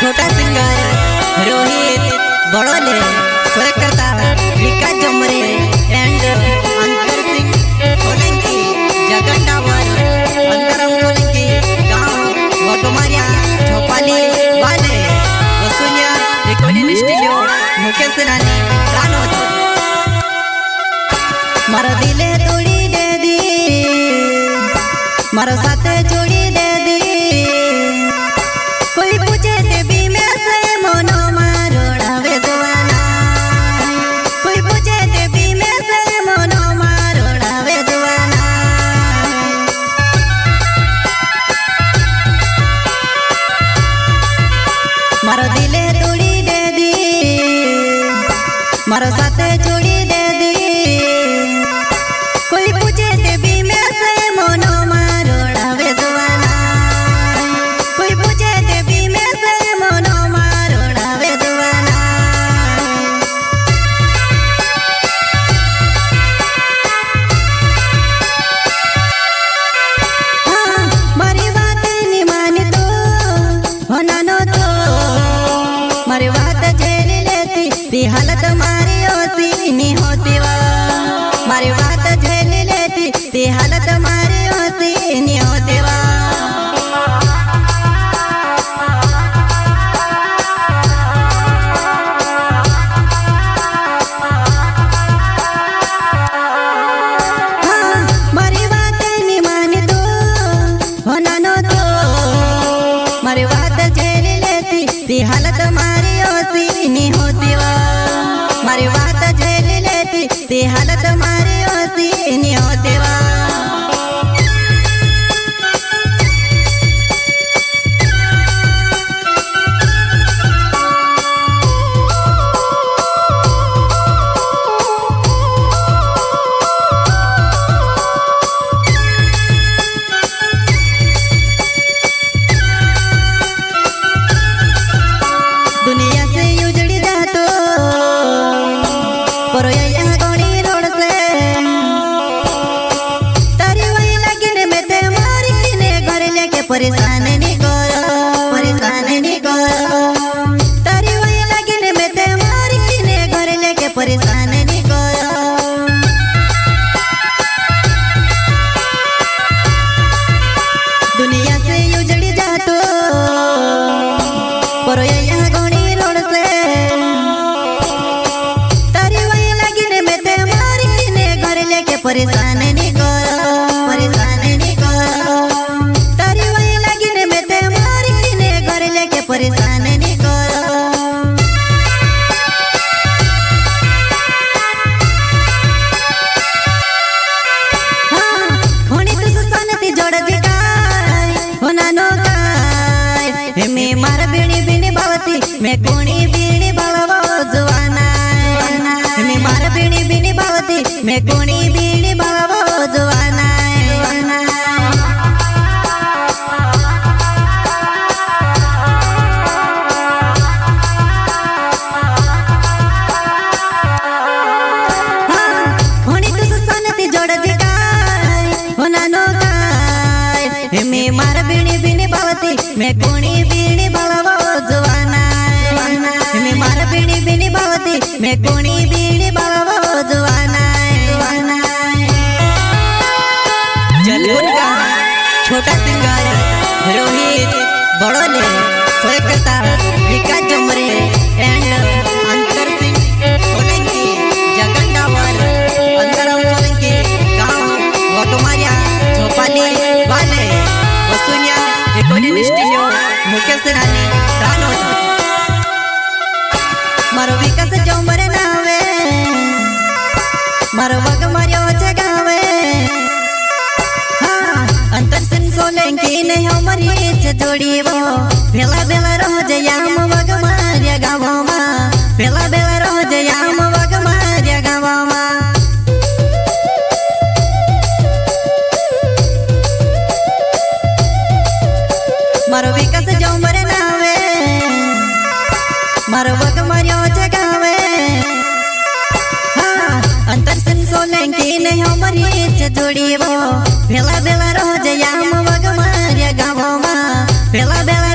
छोटा सिंगर रोहित बड़ोले स्वरक करता विकास जोमरे एंड अंतर सिंह सोलंकी जगन्नावर अंतरम सोलंकी गांव वटुमारिया झोपाली वाले वसुनिया रिकॉर्डिंग स्टूडियो मुकेश रानी रानोद मारो दिले तोड़ी दे दी मारो साथे जोड़ी दे दी कोई पूछे ते भी मैं से मोनो मारो डावे दुआना कोई पूछे ते भी मैं से मोनो मारो डावे दुआना मारो दिले तोड़ी दे दी मारो साथे जोड़ी दे दी कोई पूछे ते भी मैं से मोनो मारो डावे दुआना कोई पूछे ते भी मैं से मोनो मारो डावे दुआना हाँ मारी बात नहीं मानी तो होना नो तो मारी बात झेल लेती ती हालत मारी होती नहीं होती वा मारी बात झेल लेती ती हालत मारी होती नहीं होती वा हाँ मारी बात नहीं मानी तो होना नो तो मारी बात झेल लेती ती हालत मारी होती नहीं होती वा मारी बात झेल लेती ती हालत मारी होती नहीं होती वा दुनिया से उजड़ी जातो पर यहाँ गोनी रोड से तारी वही लगिन में ते मारी ने घर लेके परेशान नहीं करो परेशान नहीं करो तारी वही लगिन में ते मारी ने घर लेके परेशान नहीं करो दुनिया से उजड़ी जातो पर यहाँ गोनी रोड से तारी वही लगिन में ते मारी ने घर लेके परेशान नहीं करो परेशान नहीं करो तारी वही लगिन में ते मारी ने घर लेके परेशान नहीं करो हाँ खोनी तुझ सनती जोड़ दिखाई होना नो काय मैं मार बीणी बीणी बावती मैं कोणी बीणी बावो जुवाना मैं मार बीणी बीणी बावती मैं कोणी बीणी बावो जुवाना हाँ खोणी तुझ सनती जोड़ दिखाई होना नो काय मैं मार बीणी बीणी बावती मैं कोणी बीणी बावो जुवाना मैं मार बीणी बीणी बावती मैं कोणी बीणी बावो जुवाना जलून का छोटा सिंगर रोहित बड़ोले स्वरक करता विकास जोमरे एंड अंतर सिंह सोलंकी जगन्नावर अंतरम सोलंकी गांव वटुमारिया झोपाली वाले वसुनिया रिकॉर्डिंग स्टूडियो मुकेश रानी रानोद मारो विकास जोमरे नावे मारो वग मार्यो जगावे हाँ अंतर सिंह सोलंकी ने हमारी से जोड़ी वो बेला बेला रोज याम वग मार्या गावो मा बेला बेला रोज याम वग मार्या गावो मा मारो विकास जोमरे नावे मारो वग मार्यो जगावे हाँ अंतर सिंह सोलंकी ने हमारी से जोड़ी वो बेला बेला रोज याम वग मार्या गावो मा बेला बेला